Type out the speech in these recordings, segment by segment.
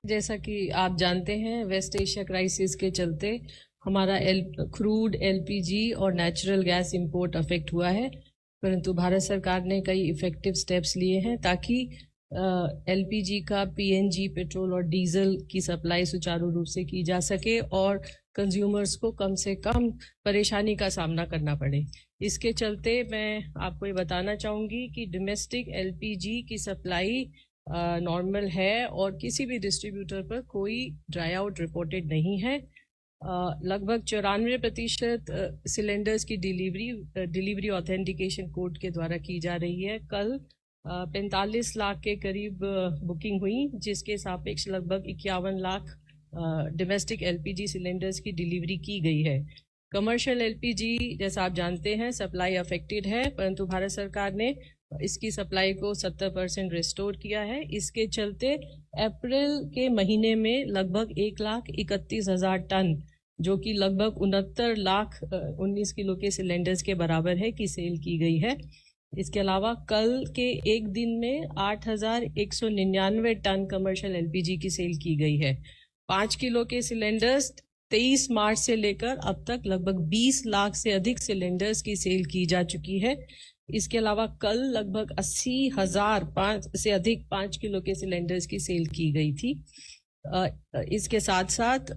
जैसा कि आप जानते हैं, वेस्ट एशिया क्राइसिस के चलते हमारा क्रूड, एलपीजी और नेचुरल गैस इंपोर्ट अफेक्ट हुआ है। परंतु भारत सरकार ने कई इफेक्टिव स्टेप्स लिए हैं ताकि एलपीजी का पीएनजी, पेट्रोल और डीजल की सप्लाई सुचारू रूप से की जा सके और कंज्यूमर्स को कम से कम परेशानी का सामना करना पड़े। इसके चलते मैं आपको ये बताना चाहूँगी कि डोमेस्टिक एलपीजी की सप्लाई नॉर्मल है और किसी भी डिस्ट्रीब्यूटर पर कोई ड्राई आउट रिपोर्टेड नहीं है। लगभग 94% सिलेंडर्स की डिलीवरी ऑथेंटिकेशन कोड के द्वारा की जा रही है। कल 45 लाख के करीब बुकिंग हुई, जिसके सापेक्ष लगभग 51 लाख डोमेस्टिक एलपीजी सिलेंडर्स की डिलीवरी की गई है। कमर्शियल एलपीजी, जैसा आप जानते हैं, सप्लाई अफेक्टेड है, परंतु भारत सरकार ने इसकी सप्लाई को 70% रिस्टोर किया है। इसके चलते अप्रैल के महीने में लगभग 1,31,000 टन, जो कि लगभग 69 लाख 19 किलो के सिलेंडर्स के बराबर है, की सेल की गई है। इसके अलावा कल के एक दिन में 8,199 टन कमर्शियल एलपीजी की सेल की गई है। 5 किलो के सिलेंडर्स 23 मार्च से लेकर अब तक लगभग 20 लाख से अधिक सिलेंडर्स की सेल की जा चुकी है। इसके अलावा कल लगभग 80,000 से अधिक 5 किलो के सिलेंडर्स की सेल की गई थी। इसके साथ साथ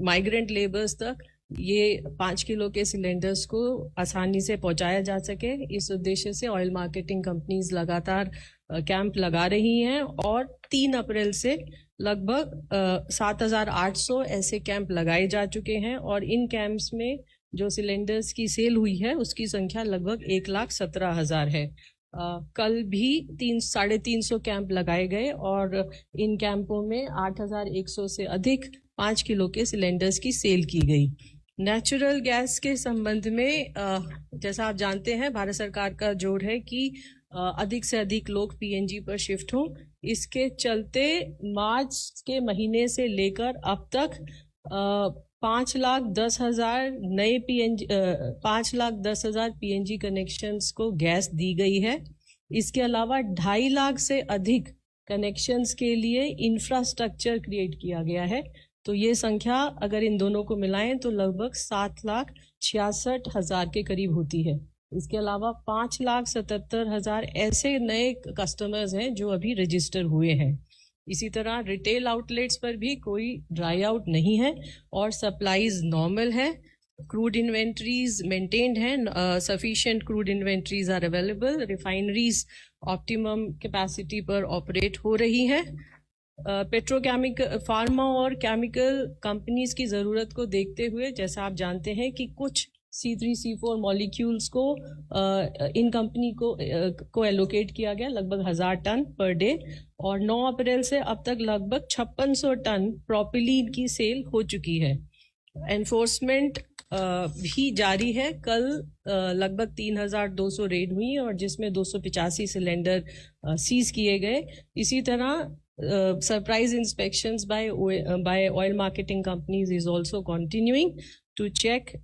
माइग्रेंट लेबर्स तक ये 5 किलो के सिलेंडर्स को आसानी से पहुंचाया जा सके, इस उद्देश्य से ऑयल मार्केटिंग कंपनीज लगातार कैंप लगा रही हैं और 3 अप्रैल से लगभग 7,800 ऐसे कैंप लगाए जा चुके हैं और इन कैंप्स में जो सिलेंडर्स की सेल हुई है उसकी संख्या लगभग 1,17,000 है। कल भी 350 कैंप लगाए गए और इन कैंपों में 8,100 से अधिक 5 किलो के सिलेंडर्स की सेल की गई। नेचुरल गैस के संबंध में जैसा आप जानते हैं, भारत सरकार का जोर है कि अधिक से अधिक लोग पीएनजी पर शिफ्ट हों। इसके चलते मार्च के महीने से लेकर अब तक 5,10,000 नए पीएनजी 5,10,000 पीएनजी कनेक्शंस को गैस दी गई है। इसके अलावा 2.5 लाख से अधिक कनेक्शंस के लिए इंफ्रास्ट्रक्चर क्रिएट किया गया है। तो ये संख्या अगर इन दोनों को मिलाएं तो लगभग 7,66,000 के करीब होती है। इसके अलावा 5,77,000 ऐसे नए कस्टमर्स हैं जो अभी रजिस्टर हुए हैं। इसी तरह रिटेल आउटलेट्स पर भी कोई ड्राई आउट नहीं है और सप्लाईज नॉर्मल है। क्रूड इन्वेंट्रीज मेंटेन्ड हैं, sufficient crude inventories are available. Refineries optimum capacity पर ऑपरेट हो रही हैं। पेट्रोकेमिकल, फार्मा और केमिकल कंपनीज की ज़रूरत को देखते हुए, जैसा आप जानते हैं कि कुछ C3, C4 मॉलिक्यूल्स को इन कंपनी को एलोकेट किया गया, लगभग 1,000 टन पर डे, और 9 अप्रैल से अब तक लगभग 5600 टन प्रोपिलीन की सेल हो चुकी है। एनफोर्समेंट भी जारी है। कल लगभग 3,200 रेड हुई और जिसमें 285 सिलेंडर सीज किए गए। इसी तरह surprise inspections by oil marketing companies is also continuing to check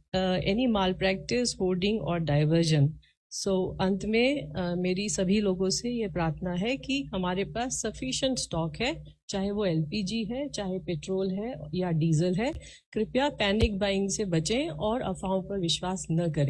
any malpractice, hoarding or diversion. So अंत में मेरी सभी लोगों से ये प्रार्थना है कि हमारे पास सफिशिएंट स्टॉक है, चाहे वो एलपीजी है, चाहे पेट्रोल है या डीजल है। कृपया पैनिक बाइंग से बचें और अफवाहों पर विश्वास न करें।